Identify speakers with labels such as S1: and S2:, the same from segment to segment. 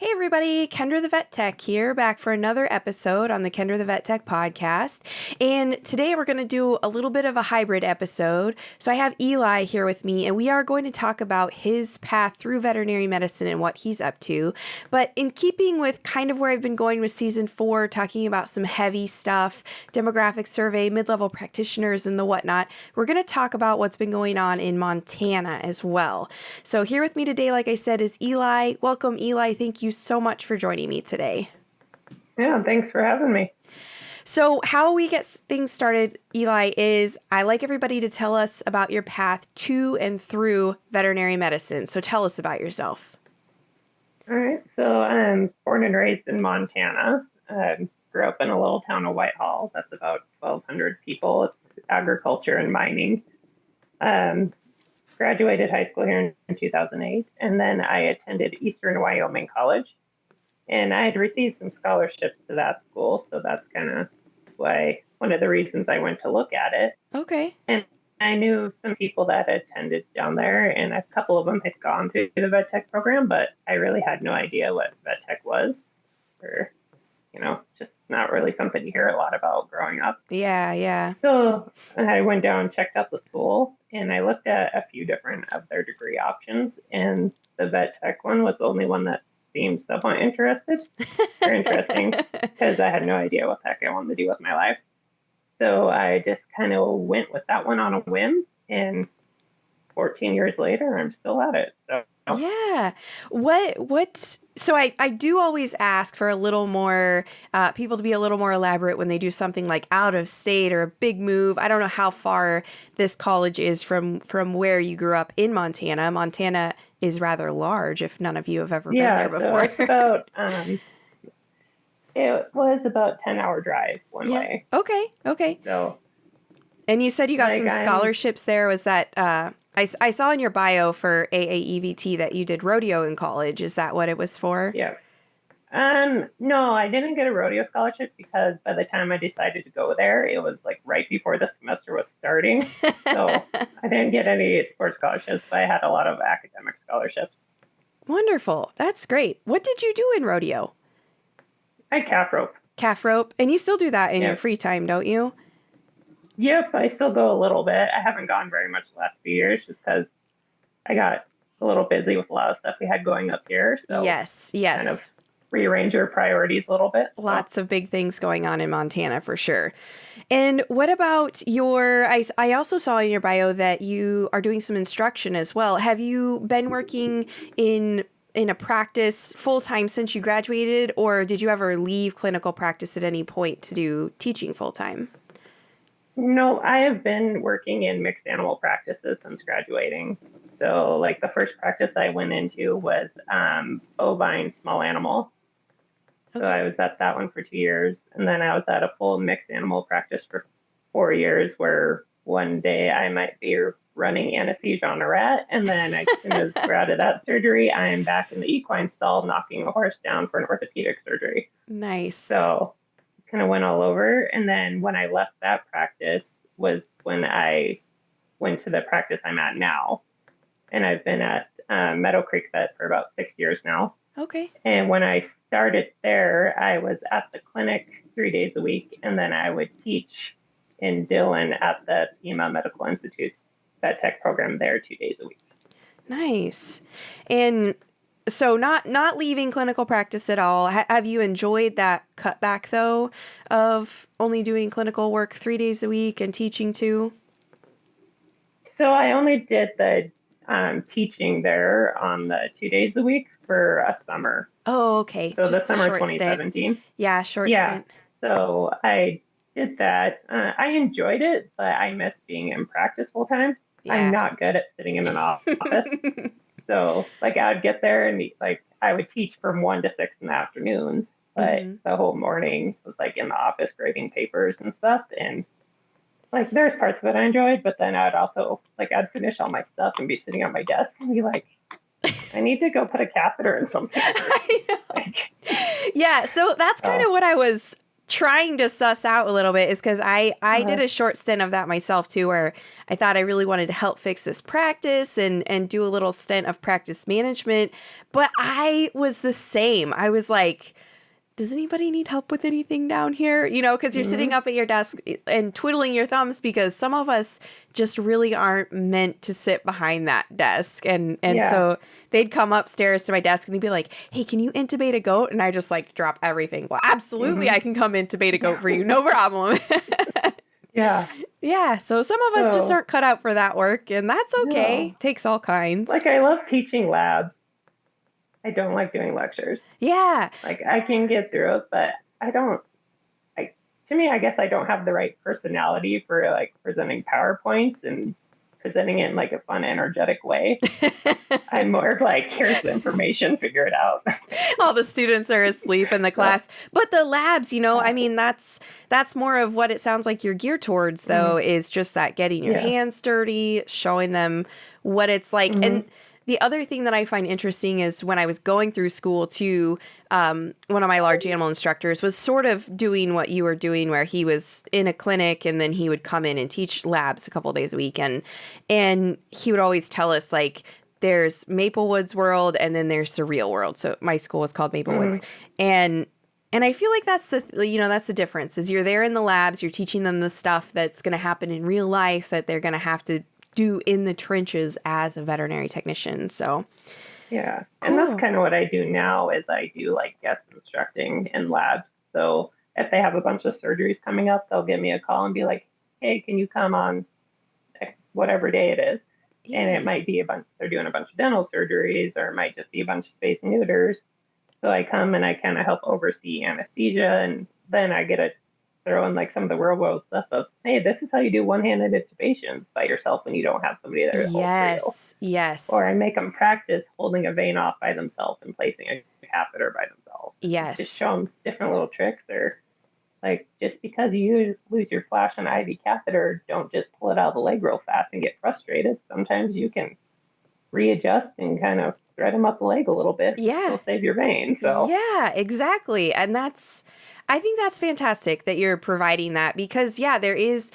S1: Hey everybody, Kendra the Vet Tech here, back for another episode on the Kendra the Vet Tech podcast. And today we're going to do a little bit of a hybrid episode. So I have Eli here with me, and we are going to talk about his path through veterinary medicine and what he's up to. But in keeping with kind of where I've been going with season 4, talking about some heavy stuff, demographic survey, mid-level practitioners and the whatnot, we're going to talk about what's been going on in Montana as well. So here with me today, like I said, is Eli. Welcome, Eli. Thank you so much for joining me today.
S2: Yeah, thanks for having me.
S1: So how we get things started, Eli, is I like everybody to tell us about your path to and through veterinary medicine. So tell us about yourself.
S2: All right. So I'm born and raised in Montana. Grew up in a little town of Whitehall. That's about 1,200 people. It's agriculture and mining. Graduated high school here in 2008, and then I attended Eastern Wyoming College, and I had received some scholarships to that school, so that's kind of why one of the reasons I went to look at it.
S1: Okay.
S2: And I knew some people that attended down there, and a couple of them had gone through the vet tech program, but I really had no idea what vet tech was, or just not really something you hear a lot about growing up.
S1: Yeah.
S2: So I went down and checked out the school, and I looked at a few different of their degree options, and the vet tech one was the only one that seemed somewhat interesting because I had no idea what the heck I wanted to do with my life. So I just kind of went with that one on a whim, and 14 years later, I'm still at it. So
S1: yeah. So I do always ask for a little more, people to be a little more elaborate when they do something like out of state or a big move. I don't know how far this college is from where you grew up in Montana. Montana is rather large if none of you have ever been there before.
S2: So it's it was about 10-hour drive one way.
S1: Okay.
S2: So,
S1: and you said you got some scholarships there. Was that, I saw in your bio for AAEVT that you did rodeo in college. Is that what it was for?
S2: Yeah. No, I didn't get a rodeo scholarship because by the time I decided to go there, it was like right before the semester was starting. So I didn't get any sports scholarships, but I had a lot of academic scholarships.
S1: Wonderful. That's great. What did you do in rodeo?
S2: I calf rope.
S1: Calf rope. And you still do that in your free time, don't you?
S2: Yep, I still go a little bit. I haven't gone very much the last few years just because I got a little busy with a lot of stuff we had going up here. So
S1: yes.
S2: Kind of rearrange your priorities a little bit.
S1: Lots of big things going on in Montana for sure. And what about I also saw in your bio that you are doing some instruction as well. Have you been working in a practice full-time since you graduated, or did you ever leave clinical practice at any point to do teaching full-time?
S2: No, I have been working in mixed animal practices since graduating. So like the first practice I went into was bovine small animal. Okay. So I was at that one for 2 years. And then I was at a full mixed animal practice for 4 years where one day I might be running anesthesia on a rat. And then as soon as we're out of that surgery, I am back in the equine stall knocking a horse down for an orthopedic surgery.
S1: Nice.
S2: So kind of went all over. And then when I left that practice was when I went to the practice I'm at now. And I've been at Meadow Creek Vet for about 6 years now.
S1: Okay.
S2: And when I started there, I was at the clinic 3 days a week. And then I would teach in Dillon at the Pima Medical Institute's vet tech program there 2 days a week.
S1: Nice. And so not leaving clinical practice at all. Have you enjoyed that cutback, though, of only doing clinical work 3 days a week and teaching too?
S2: So I only did the teaching there on the 2 days a week for a summer.
S1: Oh, okay.
S2: So just the summer 2017.
S1: Stint. Yeah, short stint.
S2: So I did that. I enjoyed it, but I missed being in practice full time. Yeah. I'm not good at sitting in an office. So, like, I'd get there and, I would teach from 1 to 6 in the afternoons, but the whole morning was, in the office grading papers and stuff. And, there's parts of it I enjoyed, but then I'd also, I'd finish all my stuff and be sitting at my desk and be like, I need to go put a catheter in something.
S1: Yeah, so that's kind of what I was trying to suss out a little bit is because I did a short stint of that myself too, where I thought I really wanted to help fix this practice and do a little stint of practice management. But I was the same. I was like, does anybody need help with anything down here? You know, because you're sitting up at your desk and twiddling your thumbs because some of us just really aren't meant to sit behind that desk. And so they'd come upstairs to my desk and they'd be like, hey, can you intubate a goat? And I just like drop everything. Well, absolutely, I can come intubate a goat for you. No problem.
S2: Yeah.
S1: Yeah. So some of us just aren't cut out for that work, and that's okay.
S2: No.
S1: Takes all kinds.
S2: Like, I love teaching labs. I don't like doing lectures.
S1: Yeah.
S2: Like, I can get through it, but to me, I guess I don't have the right personality for like presenting PowerPoints and presenting it in like a fun, energetic way. I'm more of like, here's the information, figure it out.
S1: All the students are asleep in the class. But the labs, you know, I mean, that's more of what it sounds like you're geared towards, though, is just that getting your hands dirty, showing them what it's like. And the other thing that I find interesting is when I was going through school too, one of my large animal instructors was sort of doing what you were doing, where he was in a clinic and then he would come in and teach labs a couple of days a week. And he would always tell us, like, there's Maplewoods world and then there's the real world. So my school was called Maplewoods. And I feel like that's the difference is you're there in the labs, you're teaching them the stuff that's going to happen in real life that they're going to have to do in the trenches as a veterinary technician. So
S2: yeah.
S1: Cool.
S2: And that's kind of what I do now is I do like guest instructing in labs. So if they have a bunch of surgeries coming up, they'll give me a call and be like, hey, can you come on whatever day it is? Yeah. And it might be they're doing a bunch of dental surgeries, or it might just be a bunch of space neuters. So I come and I kind of help oversee anesthesia, and then I get to throw in like some of the real world stuff of, hey, this is how you do one-handed intubations by yourself when you don't have somebody there to hold for you.
S1: Yes.
S2: Or I make them practice holding a vein off by themselves and placing a catheter by themselves.
S1: Yes.
S2: Just show them different little tricks. Or like, just because you lose your flash on an IV catheter, don't just pull it out of the leg real fast and get frustrated. Sometimes you can readjust and kind of thread them up the leg a little bit.
S1: Yeah.
S2: It'll save your vein. So
S1: yeah, exactly. And I think that's fantastic that you're providing that, because the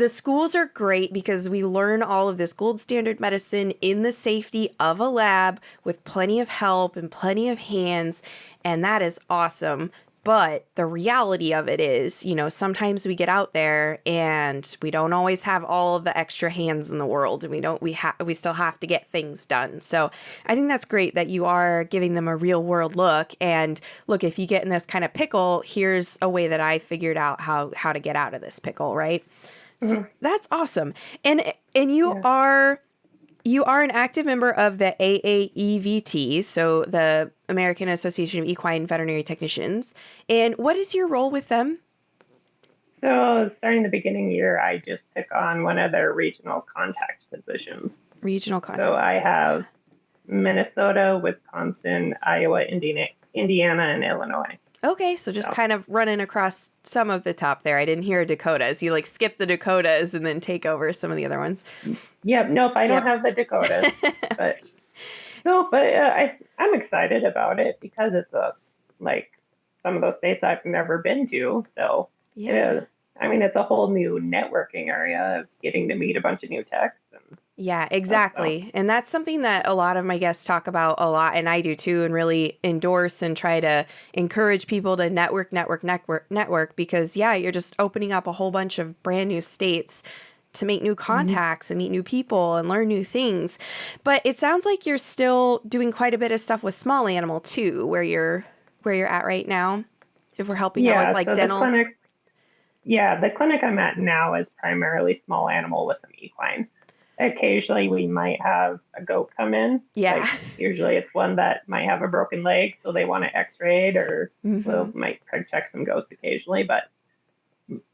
S1: schools are great because we learn all of this gold standard medicine in the safety of a lab with plenty of help and plenty of hands. And that is awesome. But the reality of it is, you know, sometimes we get out there and we don't always have all of the extra hands in the world, and we still have to get things done. So I think that's great that you are giving them a real world look. And look, if you get in this kind of pickle, here's a way that I figured out how to get out of this pickle, right? So that's awesome. And you are an active member of the AAEVT, so the American Association of Equine Veterinary Technicians. And what is your role with them?
S2: So starting the beginning year, I just took on one of their regional contact positions.
S1: Regional contact.
S2: So I have Minnesota, Wisconsin, Iowa, Indiana, and Illinois.
S1: Okay, so just kind of running across some of the top there. I didn't hear Dakotas. You like skip the Dakotas and then take over some of the other ones.
S2: Yep. Nope. I don't have the Dakotas. I'm excited about it because it's like some of those states I've never been to. So it's a whole new networking area of getting to meet a bunch of new techs.
S1: Yeah, exactly. And that's something that a lot of my guests talk about a lot, and I do too, and really endorse and try to encourage people to network, because you're just opening up a whole bunch of brand new states to make new contacts and meet new people and learn new things. But it sounds like you're still doing quite a bit of stuff with small animal too, where you're at right now, if we're helping out with like dental.
S2: The clinic I'm at now is primarily small animal with some equine. Occasionally we might have a goat come in.
S1: Yeah.
S2: Like, usually it's one that might have a broken leg, so they want to x-ray it, or we might check some goats occasionally. But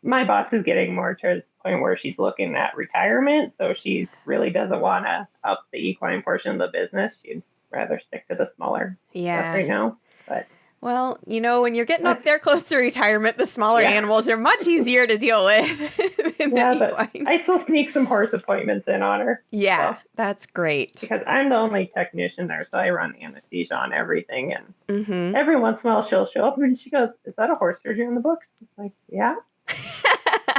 S2: my boss is getting more to the point where she's looking at retirement, so she really doesn't want to up the equine portion of the business. She'd rather stick to the smaller stuff right now. But
S1: Well, when you're getting up there close to retirement, the smaller animals are much easier to deal with than the
S2: but
S1: equine.
S2: I still sneak some horse appointments in on her.
S1: Yeah,
S2: So,
S1: that's great.
S2: because I'm the only technician there, so I run anesthesia on everything. And
S1: Mm-hmm.
S2: every once in a while, she'll show up and she goes, "Is that a horse surgery in the books?" I'm like, "Yeah."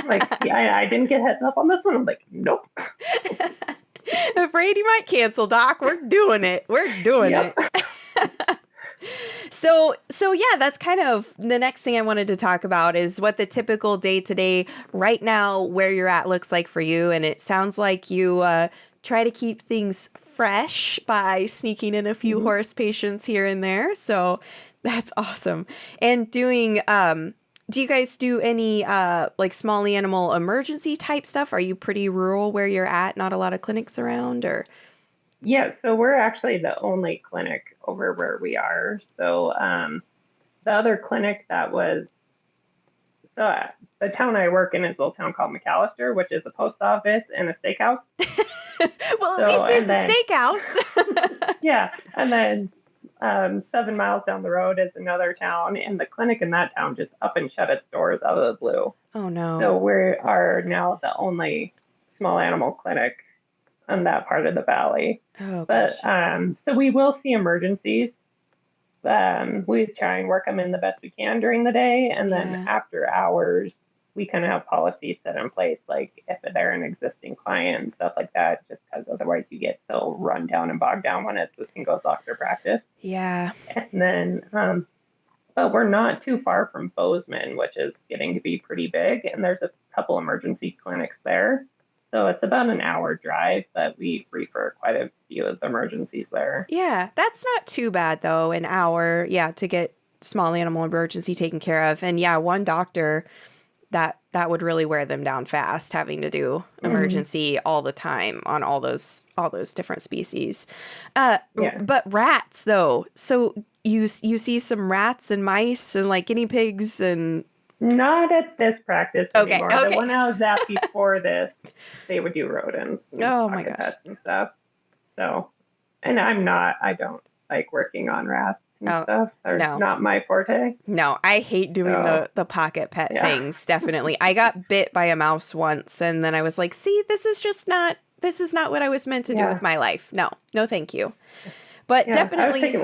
S2: Like, yeah, I didn't get heads up on this one. I'm like, "Nope."
S1: Afraid you might cancel, Doc. We're doing it. We're doing it. So yeah, that's kind of the next thing I wanted to talk about is what the typical day-to-day right now where you're at looks like for you. And it sounds like you try to keep things fresh by sneaking in a few horse patients here and there. So that's awesome. And doing, do you guys do any like small animal emergency type stuff? Are you pretty rural where you're at? Not a lot of clinics around, or?
S2: Yeah, so we're actually the only clinic over where we are. So the other clinic that was, the town I work in is a little town called McAllister, which is a post office and a steakhouse.
S1: Well, at least there's a steakhouse.
S2: Yeah, and then 7 miles down the road is another town, and the clinic in that town just up and shut its doors out of the blue.
S1: Oh, no.
S2: So we are now the only small animal clinic on that part of the valley.
S1: Oh, gosh.
S2: But so we will see emergencies. We try and work them in the best we can during the day, and then after hours, we kind of have policies set in place, like if they're an existing client and stuff like that, just because otherwise you get so run down and bogged down when it's a single doctor practice.
S1: Yeah.
S2: And then, but we're not too far from Bozeman, which is getting to be pretty big, and there's a couple emergency clinics there. So it's about an hour drive, but we refer quite a few of the emergencies there.
S1: Yeah, that's not too bad, though, an hour, to get small animal emergency taken care of. And one doctor, that would really wear them down fast, having to do emergency all the time on all those different species. But rats, though. So you see some rats and mice and like guinea pigs and...
S2: Not at this practice anymore.
S1: Okay.
S2: The one I was at before this, they would do rodents and
S1: my gosh.
S2: pets and stuff. So, and I don't like working on rats and stuff. They're not my forte.
S1: No, I hate doing the pocket pet things, definitely. I got bit by a mouse once, and then I was like, see, this is not what I was meant to do with my life. No, thank you. But definitely...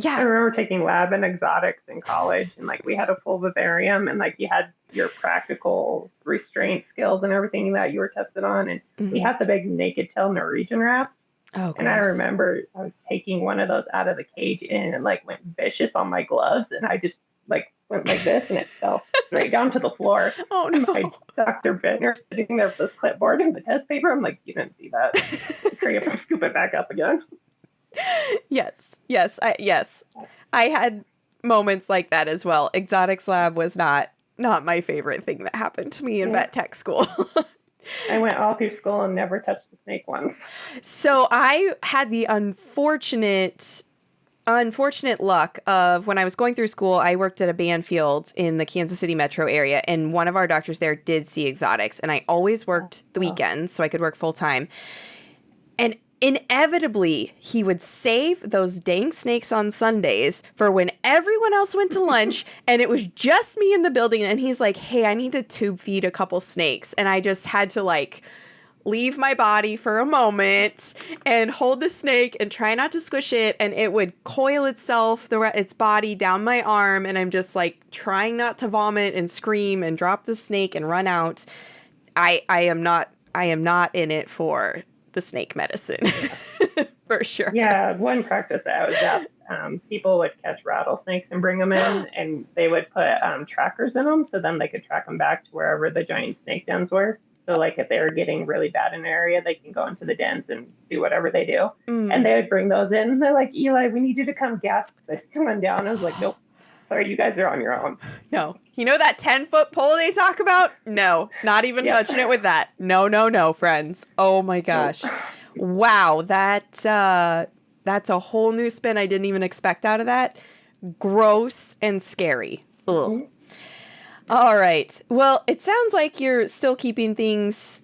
S2: I remember taking lab and exotics in college, and like we had a full vivarium, and like you had your practical restraint skills and everything that you were tested on, and we had the big naked tail Norwegian rats.
S1: Oh,
S2: and I remember I was taking one of those out of the cage and it like went vicious on my gloves, and I just like went like this, and it fell straight down to the floor.
S1: Oh no!
S2: My Dr. Bittner sitting there with this clipboard and the test paper. I'm like, you didn't see that? Hurry up and scoop it back up again.
S1: Yes. I had moments like that as well. Exotics lab was not my favorite thing that happened to me in vet tech school.
S2: I went all through school and never touched the snake once.
S1: So I had the unfortunate luck of when I was going through school, I worked at a Banfield in the Kansas City metro area, and one of our doctors there did see exotics, and I always worked the weekends so I could work full time. And inevitably, he would save those dang snakes on Sundays for when everyone else went to lunch and it was just me in the building. And he's like, hey, I need to tube feed a couple snakes. And I just had to like leave my body for a moment and hold the snake and try not to squish it. And it would coil its body down my arm. And I'm just like trying not to vomit and scream and drop the snake and run out. I am not in it for the snake medicine for sure.
S2: Yeah, one practice that I was at, people would catch rattlesnakes and bring them in, and they would put trackers in them, so then they could track them back to wherever the giant snake dens were. So like if they were getting really bad in an area, they can go into the dens and do whatever they do. And they would bring those in, and they're like, Eli, we need you to come gas this one down. I was like, nope. Sorry, you guys are on your own.
S1: No. You know that 10-foot pole they talk about? No, not even touching it with that. No, friends. Oh my gosh. Wow, that's a whole new spin I didn't even expect out of that. Gross and scary. Ugh. All right. Well, it sounds like you're still keeping things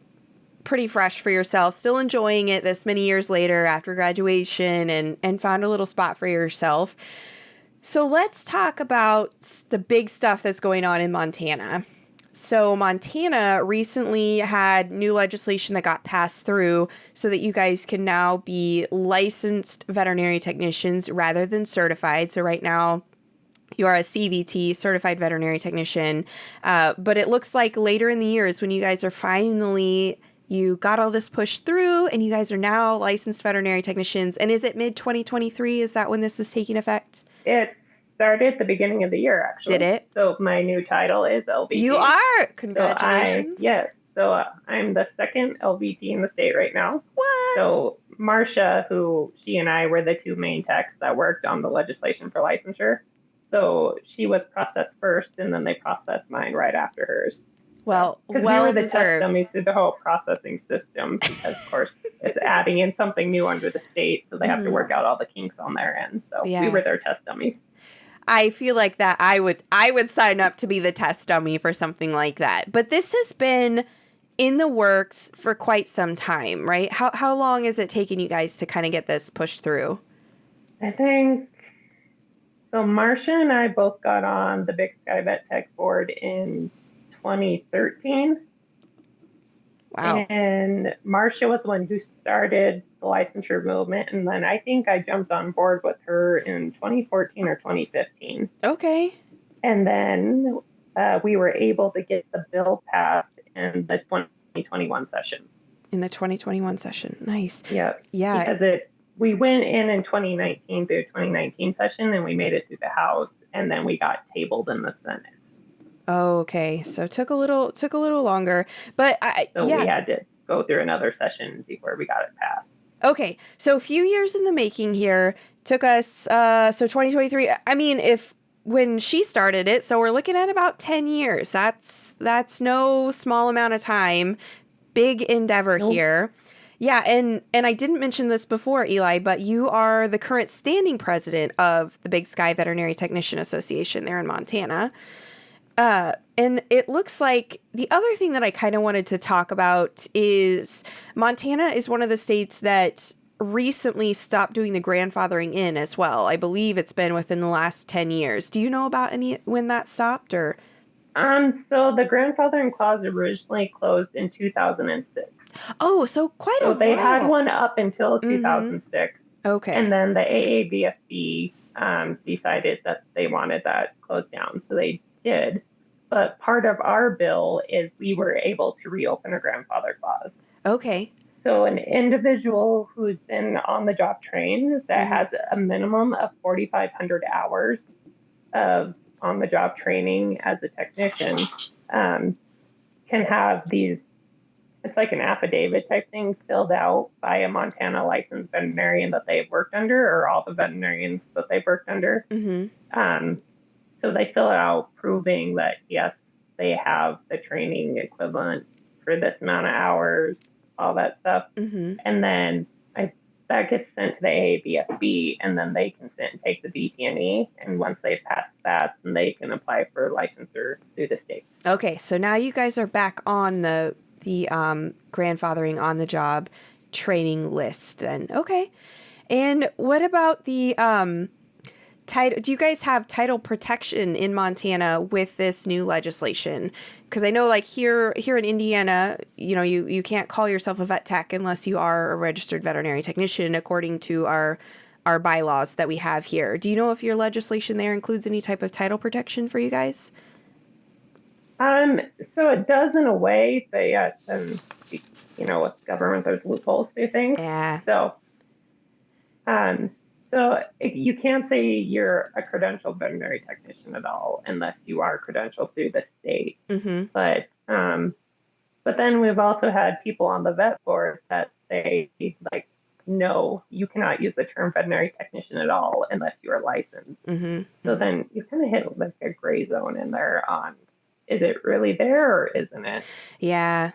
S1: pretty fresh for yourself, still enjoying it this many years later after graduation and found a little spot for yourself. So let's talk about the big stuff that's going on in Montana. So Montana recently had new legislation that got passed through so that you guys can now be licensed veterinary technicians rather than certified. So right now you are a CVT, certified veterinary technician. But it looks like later in the year is when you guys are finally, you got all this pushed through and you guys are now licensed veterinary technicians. And is it mid-2023? Is that when this is taking effect?
S2: It started at the beginning of the year, actually.
S1: Did it?
S2: So my new title is LVT.
S1: You are! Congratulations.
S2: So I'm the second LVT in the state right now.
S1: What?
S2: So Marcia, she and I were the two main techs that worked on the legislation for licensure. So she was processed first, and then they processed mine right after hers.
S1: Well,
S2: because we were the test dummies through the whole processing system, because of course it's adding in something new under the state, so they have to work out all the kinks on their end. So we were their test dummies.
S1: I feel like that I would sign up to be the test dummy for something like that. But this has been in the works for quite some time, right? How long is it taking you guys to kind of get this pushed through?
S2: I think so. Marcia and I both got on the Big Sky Vet Tech board in 2013.
S1: Wow.
S2: And Marcia was the one who started the licensure movement. And then I think I jumped on board with her in 2014 or 2015.
S1: Okay.
S2: And then we were able to get the bill passed in the 2021 session.
S1: In the 2021 session. Nice.
S2: Yeah.
S1: Yeah.
S2: Because we went in 2019 through 2019 session, and we made it through the House, and then we got tabled in the Senate.
S1: Oh, okay. So it took a little longer, but
S2: we had to go through another session before we got it passed.
S1: Okay. So a few years in the making here. Took us, so 2023. I mean, when she started it, so we're looking at about 10 years. That's no small amount of time. Big endeavor here. Yeah, and I didn't mention this before, Eli, but you are the current standing president of the Big Sky Veterinary Technician Association there in Montana. And it looks like the other thing that I kind of wanted to talk about is Montana is one of the states that recently stopped doing the grandfathering in as well. I believe it's been within the last 10 years. Do you know about when that stopped or?
S2: So the grandfathering clause originally closed in 2006.
S1: Oh, so quite a while.
S2: So they had one up until 2006.
S1: Okay.
S2: And then the AABSB decided that they wanted that closed down. So they did. But part of our bill is we were able to reopen a grandfather clause.
S1: Okay.
S2: So an individual who's been on the job trained that has a minimum of 4,500 hours of on the job training as a technician can have these, it's like an affidavit type thing filled out by a Montana licensed veterinarian that they've worked under, or all the veterinarians that they've worked under. So they fill it out proving that, yes, they have the training equivalent for this amount of hours, all that stuff. And then that gets sent to the AABSB, and then they can sit and take the VTNE. And once they pass that, then they can apply for licensure through the state. Okay,
S1: so now you guys are back on the grandfathering on the job training list then. Okay. And what about the title? Do you guys have title protection in Montana with this new legislation? Because I know like here in Indiana, you can't call yourself a vet tech unless you are a registered veterinary technician according to our bylaws that we have here. Do you know if your legislation there includes any type of title protection for you guys?
S2: So it does in a way, but yeah, with government, there's loopholes to things.
S1: Yeah.
S2: So you can't say you're a credentialed veterinary technician at all unless you are credentialed through the state. But then we've also had people on the vet board that say, like, no, you cannot use the term veterinary technician at all unless you are licensed. So then you kind of hit like a gray zone in there on, is it really there or isn't it?
S1: Yeah.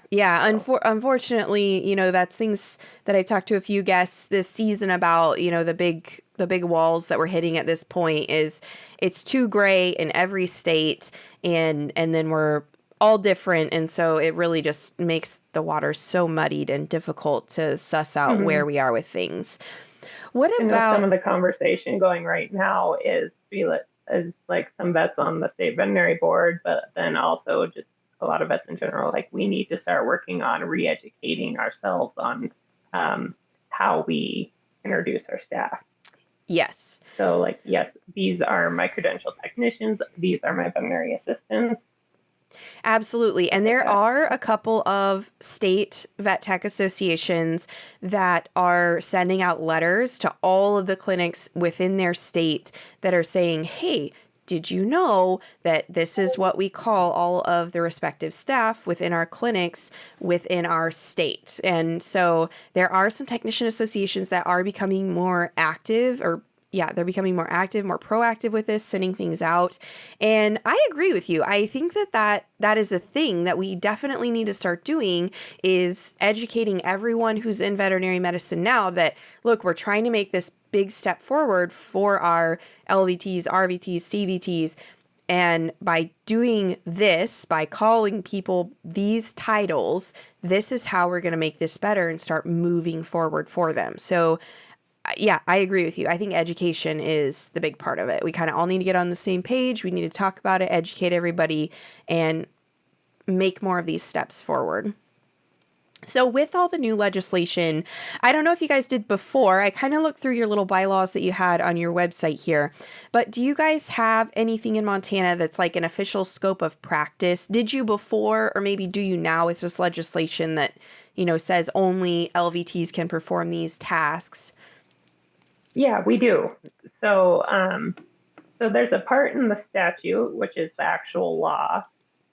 S1: Unfortunately, that's things that I've talked to a few guests this season about, the big walls that we're hitting at this point is it's too gray in every state and then we're all different. And so it really just makes the water so muddied and difficult to suss out where we are with things. What
S2: I know some
S1: about
S2: of the conversation going right now is like some vets on the state veterinary board, but then also just a lot of vets in general. Like we need to start working on re-educating ourselves on how we introduce our staff.
S1: yes.
S2: So like, yes, these are my credentialed technicians. These are my veterinary assistants.
S1: Absolutely. And
S2: Like
S1: there
S2: that.
S1: are a couple of state vet tech associations that are sending out letters to all of the clinics within their state that are saying, hey, did you know that this is what we call all of the respective staff within our clinics within our state? And so there are some technician associations that are becoming more active, or yeah, they're becoming more active, more proactive with this, sending things out. And I agree with you. I think that is a thing that we definitely need to start doing, is educating everyone who's in veterinary medicine now that, look, we're trying to make this big step forward for our LVTs, RVTs, CVTs. And by doing this, by calling people these titles, this is how we're going to make this better and start moving forward for them. So yeah, I agree with you. I think education is the big part of it. We kind of all need to get on the same page. We need to talk about it, educate everybody, and make more of these steps forward. So with all the new legislation, I don't know if you guys did before. I kind of looked through your little bylaws that you had on your website here. But do you guys have anything in Montana that's like an official scope of practice? Did you before, or maybe do you now with this legislation that, says only LVTs can perform these tasks?
S2: Yeah, we do. So, so there's a part in the statute, which is the actual law,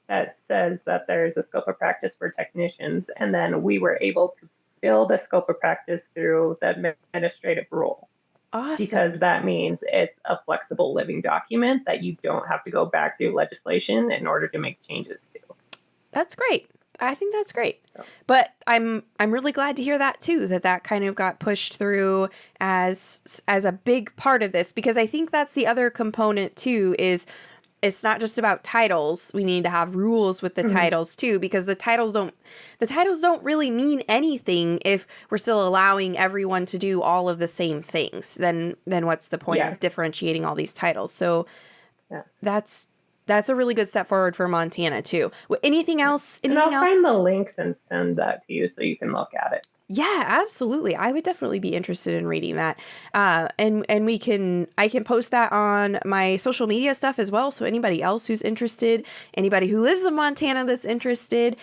S2: that says that there's a scope of practice for technicians, and then we were able to build a scope of practice through the administrative rule.
S1: Awesome.
S2: Because that means it's a flexible living document that you don't have to go back through legislation in order to make changes to.
S1: That's great. I think that's great. But I'm really glad to hear that too, that kind of got pushed through as a big part of this, because I think that's the other component too, is it's not just about titles. We need to have rules with the titles too, because the titles don't really mean anything if we're still allowing everyone to do all of the same things. Then what's the point of differentiating all these titles? So that's a really good step forward for Montana too. Anything else?
S2: And I'll find the links and send that to you so you can look at it.
S1: Yeah, absolutely. I would definitely be interested in reading that. And I can post that on my social media stuff as well. So anybody else who's interested, anybody who lives in Montana that's interested,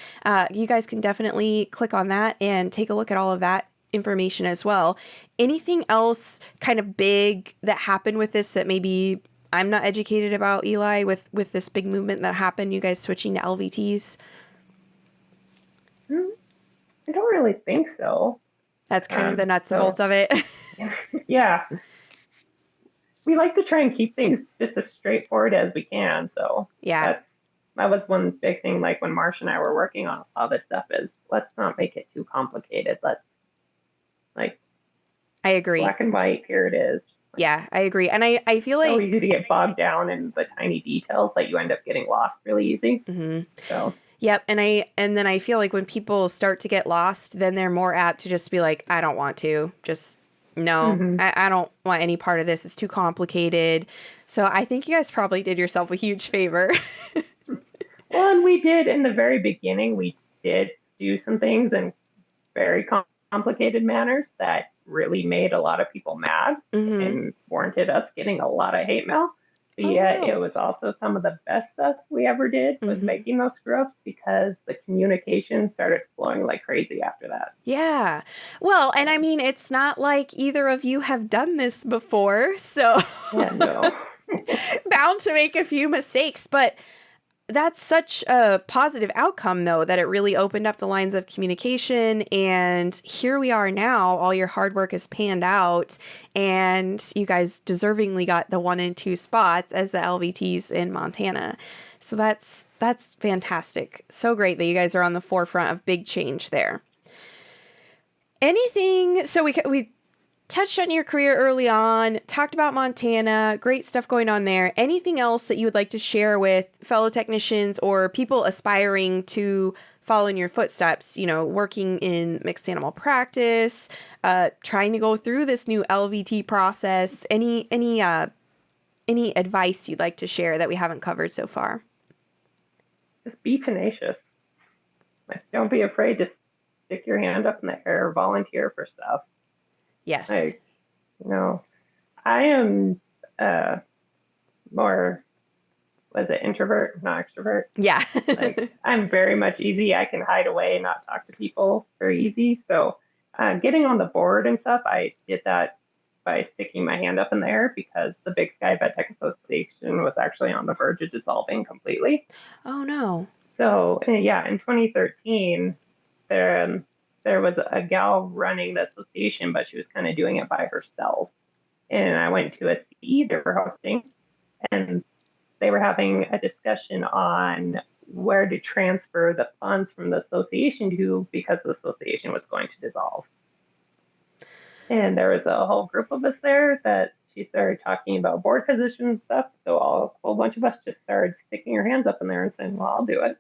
S1: you guys can definitely click on that and take a look at all of that information as well. Anything else kind of big that happened with this that maybe I'm not educated about, Eli, with this big movement that happened, you guys switching to LVTs?
S2: I don't really think so.
S1: That's kind of the nuts and bolts of it.
S2: Yeah. We like to try and keep things just as straightforward as we can. So
S1: yeah,
S2: that was one big thing, like when Marsh and I were working on all this stuff, is let's not make it too complicated. Let's, like,
S1: I agree.
S2: Black and white, here it is.
S1: Yeah, I agree. And I feel like
S2: it's so easy to get bogged down in the tiny details that you end up getting lost really easy.
S1: Mm-hmm.
S2: So
S1: yep. And then I feel like when people start to get lost, then they're more apt to just be like, I don't want to. Just no, I don't want any part of this. It's too complicated. So I think you guys probably did yourself a huge favor.
S2: Well, and we did in the very beginning, we did do some things in very complicated manners that really made a lot of people mad and warranted us getting a lot of hate mail. But yet it was also some of the best stuff we ever did was making those screw-ups, because the communication started flowing like crazy after that.
S1: Yeah. Well, and I mean, it's not like either of you have done this before, so
S2: no.
S1: bound to make a few mistakes, but that's such a positive outcome, though, that it really opened up the lines of communication. And here we are now. All your hard work is panned out, and you guys deservingly got the 1 and 2 spots as the LVTs in Montana. So that's fantastic. So great that you guys are on the forefront of big change there. Anything? So we touched on your career early on, talked about Montana, great stuff going on there. Anything else that you would like to share with fellow technicians or people aspiring to follow in your footsteps, working in mixed animal practice, trying to go through this new LVT process. Any advice you'd like to share that we haven't covered so far?
S2: Just be tenacious. Like, don't be afraid to stick your hand up in the air, volunteer for stuff.
S1: Yes.
S2: Like, I am more, was it introvert, not extrovert?
S1: Yeah.
S2: Like, I'm very much easy. I can hide away and not talk to people very easy. So getting on the board and stuff, I did that by sticking my hand up in the air because the Big Sky Vet Tech Association was actually on the verge of dissolving completely.
S1: Oh, no.
S2: So, yeah, in 2013, there was a gal running the association, but she was kind of doing it by herself. And I went to a CE they were hosting, and they were having a discussion on where to transfer the funds from the association to because the association was going to dissolve. And there was a whole group of us there that she started talking about board positions and stuff. So a whole bunch of us just started sticking our hands up in there and saying, well, I'll do it.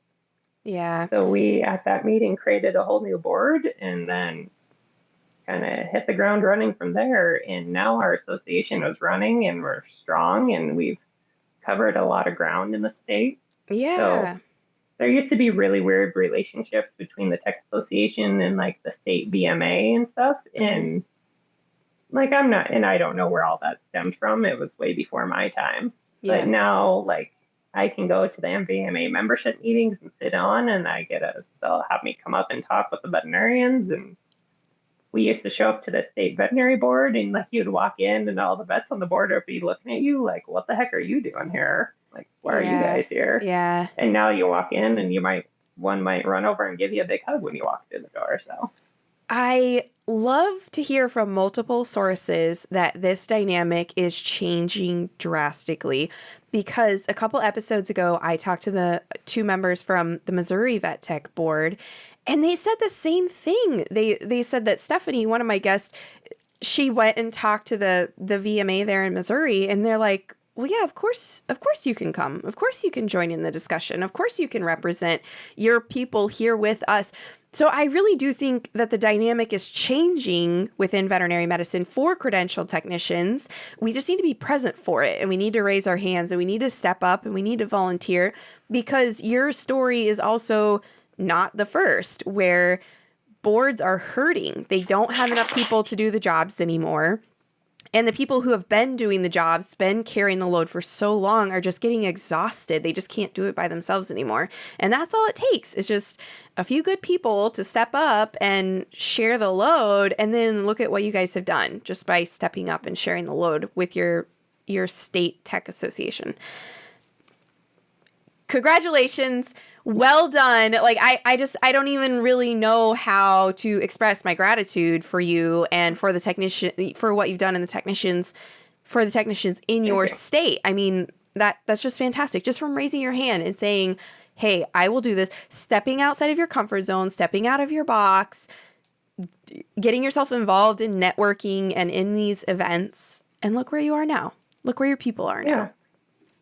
S1: Yeah.
S2: So we, at that meeting, created a whole new board and then kind of hit the ground running from there. And now our association is running and we're strong and we've covered a lot of ground in the state.
S1: Yeah.
S2: So there used to be really weird relationships between the tech association and like the state VMA and stuff. And like, I don't know where all that stemmed from. It was way before my time. Yeah. But now, like, I can go to the MVMA membership meetings and sit on, and they'll have me come up and talk with the veterinarians. And we used to show up to the state veterinary board, and like you'd walk in, and all the vets on the board would be looking at you like, "What the heck are you doing here? Like, why are you guys here?"
S1: Yeah.
S2: And now you walk in, and one might run over and give you a big hug when you walk through the door. So
S1: I love to hear from multiple sources that this dynamic is changing drastically, because a couple episodes ago, I talked to the two members from the Missouri Vet Tech Board, and they said the same thing. They said that Stephanie, one of my guests, she went and talked to the VMA there in Missouri, and they're like, well, yeah, of course you can come. Of course you can join in the discussion. Of course you can represent your people here with us. So I really do think that the dynamic is changing within veterinary medicine for credentialed technicians. We just need to be present for it, and we need to raise our hands, and we need to step up, and we need to volunteer, because your story is also not the first where boards are hurting. They don't have enough people to do the jobs anymore. And the people who have been doing the jobs, been carrying the load for so long, are just getting exhausted. They just can't do it by themselves anymore. And that's all it takes. It's just a few good people to step up and share the load. And then look at what you guys have done just by stepping up and sharing the load with your state tech association. Congratulations. Well done. Like, I don't even really know how to express my gratitude for you and for for what you've done in for the technicians in your state. I mean, that's just fantastic. Just from raising your hand and saying, hey, I will do this, stepping outside of your comfort zone, stepping out of your box, getting yourself involved in networking and in these events. And look where you are now. Look where your people are now.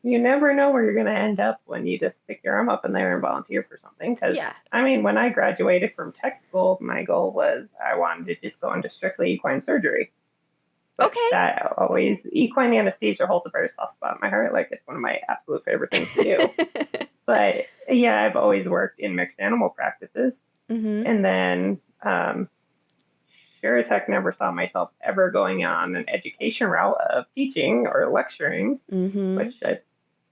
S2: You never know where you're going to end up when you just stick your arm up in there and volunteer for something. Because, I mean, when I graduated from tech school, my goal was I wanted to just go into strictly equine surgery. But that always, equine anesthesia holds a very soft spot in my heart. Like, it's one of my absolute favorite things to do. But, yeah, I've always worked in mixed animal practices. Mm-hmm. And then, sure as heck never saw myself ever going on an education route of teaching or lecturing, which I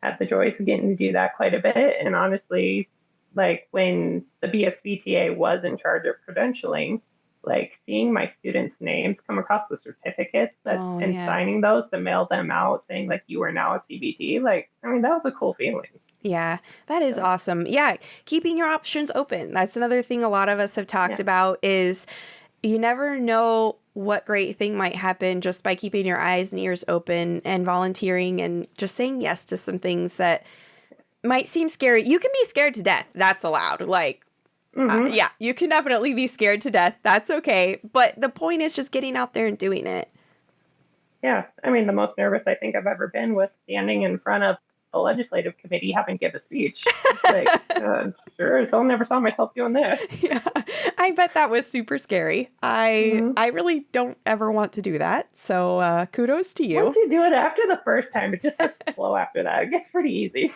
S2: had the joys of getting to do that quite a bit. And honestly, like when the BSVTA was in charge of credentialing, like seeing my students' names come across the certificates and signing those to mail them out saying like you are now a CVT, like, I mean, that was a cool feeling.
S1: Yeah, that is awesome. Yeah, keeping your options open. That's another thing a lot of us have talked about is you never know what great thing might happen just by keeping your eyes and ears open and volunteering and just saying yes to some things that might seem scary. You can be scared to death. That's allowed. Like, yeah, you can definitely be scared to death. That's okay. But the point is just getting out there and doing it.
S2: Yeah. I mean, the most nervous I think I've ever been was standing in front of the legislative committee, have him give a speech. Like, sure, so I never saw myself doing this.
S1: Yeah, I bet that was super scary. I really don't ever want to do that. So kudos to you.
S2: Once you do it after the first time, it just starts to flow after that. It gets pretty easy.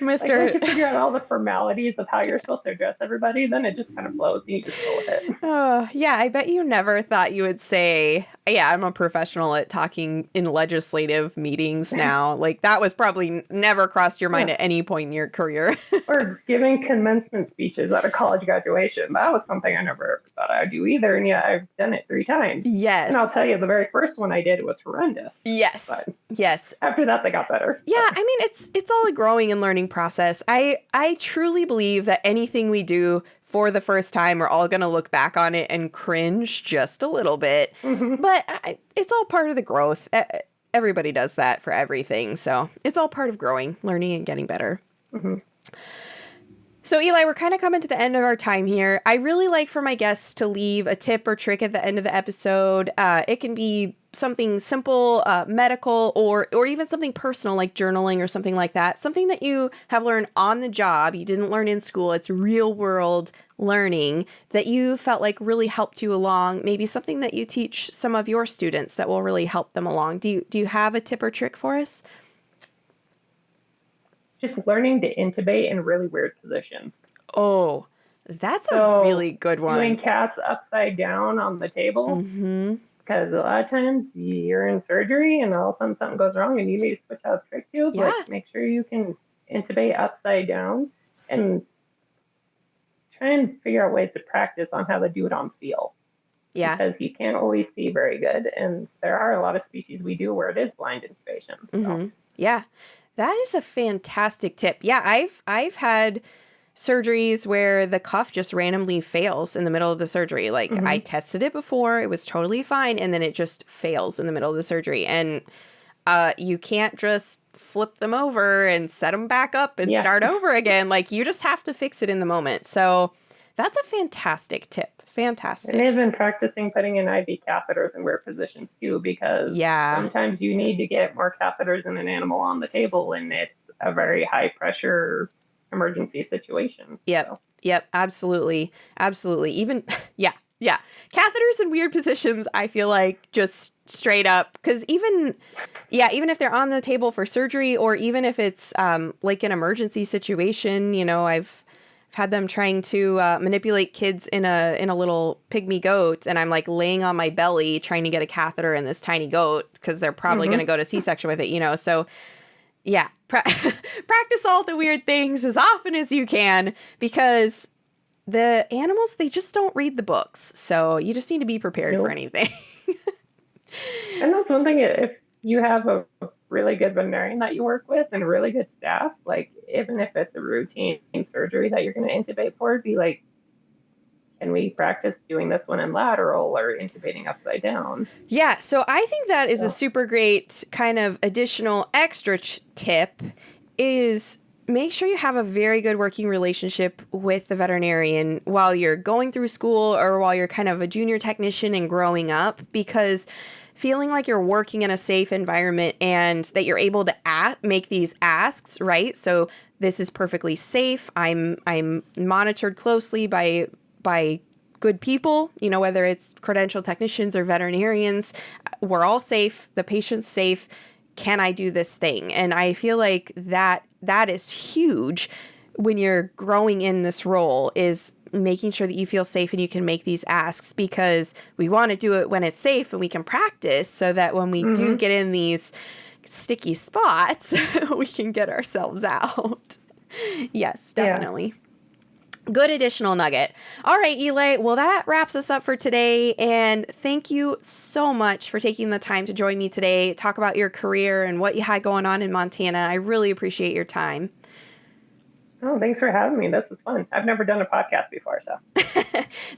S1: Mr.
S2: Like once you figure out all the formalities of how you're supposed to address everybody, then it just kind of flows and you just go with it.
S1: Oh, yeah, I bet you never thought you would say, yeah, I'm a professional at talking in legislative meetings now. Like that was probably never crossed your mind at any point in your career.
S2: Or giving commencement speeches at a college graduation. That was something I never thought I'd do either. And yet I've done it 3 times.
S1: Yes.
S2: And I'll tell you, the very first one I did was horrendous.
S1: Yes.
S2: But
S1: yes.
S2: after that, they got better.
S1: Yeah, I mean, it's all a growing and learning process. I truly believe that anything we do for the first time, we're all going to look back on it and cringe just a little bit. But it's all part of the growth. Everybody does that for everything. So it's all part of growing, learning, and getting better. So Eli, we're kind of coming to the end of our time here. I really like for my guests to leave a tip or trick at the end of the episode. It can be something simple, medical, or even something personal like journaling or something like that. Something that you have learned on the job. You didn't learn in school. It's real world learning that you felt like really helped you along. Maybe something that you teach some of your students that will really help them along. Do you have a tip or trick for us?
S2: Just learning to intubate in really weird positions.
S1: Oh, that's a really good one.
S2: Doing cats upside down on the table. Because a lot of times you're in surgery and all of a sudden something goes wrong and you need to switch out the trach tube.
S1: Yeah.
S2: Like make sure you can intubate upside down and try and figure out ways to practice on how to do it on feel.
S1: Yeah.
S2: Because you can't always see very good. And there are a lot of species we do where it is blind intubation. So.
S1: Yeah. That is a fantastic tip. Yeah, I've had surgeries where the cuff just randomly fails in the middle of the surgery. Like I tested it before, it was totally fine, and then it just fails in the middle of the surgery. And you can't just flip them over and set them back up and start over again. Like you just have to fix it in the moment. So that's a fantastic tip. Fantastic.
S2: And they've been practicing putting in IV catheters in weird positions too, because sometimes you need to get more catheters in an animal on the table, and it's a very high pressure emergency situation.
S1: Yep. Yep. Absolutely. Absolutely. Even, yeah. Catheters in weird positions, I feel like just straight up, because even if they're on the table for surgery, or even if it's like an emergency situation, you know, I've had them trying to manipulate kids in a little pygmy goat, and I'm like laying on my belly trying to get a catheter in this tiny goat because they're probably going to go to C-section with it, you know. So yeah, practice all the weird things as often as you can, because the animals, they just don't read the books. So you just need to be prepared for anything.
S2: And that's one thing, if you have a really good veterinarian that you work with and really good staff, like even if it's a routine surgery that you're going to intubate for, be like, can we practice doing this one in lateral or intubating upside down? Yeah.
S1: So I think that is a super great kind of additional extra tip, is make sure you have a very good working relationship with the veterinarian while you're going through school or while you're kind of a junior technician and growing up, because feeling like you're working in a safe environment and that you're able to make these asks, right? So this is perfectly safe. I'm monitored closely by good people, you know, whether it's credentialed technicians or veterinarians. We're all safe. The patient's safe. Can I do this thing? And I feel like that is huge when you're growing in this role, is making sure that you feel safe and you can make these asks, because we want to do it when it's safe and we can practice, so that when we do get in these sticky spots, we can get ourselves out. Yes, definitely. Good additional nugget. All right, Eli. Well, that wraps us up for today. And thank you so much for taking the time to join me today, talk about your career and what you had going on in Montana. I really appreciate your time.
S2: Oh, thanks for having me. This was fun. I've never done a podcast before, so.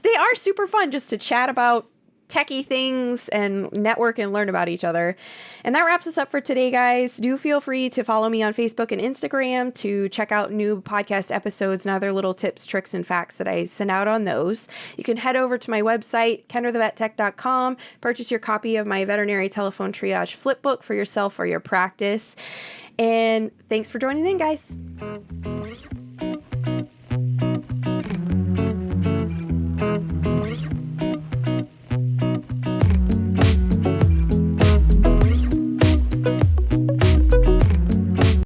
S1: They are super fun just to chat about techie things and network and learn about each other. And that wraps us up for today, guys. Do feel free to follow me on Facebook and Instagram to check out new podcast episodes and other little tips, tricks, and facts that I send out on those. You can head over to my website, kendrathevettech.com, purchase your copy of my veterinary telephone triage flip book for yourself or your practice. And thanks for joining in, guys.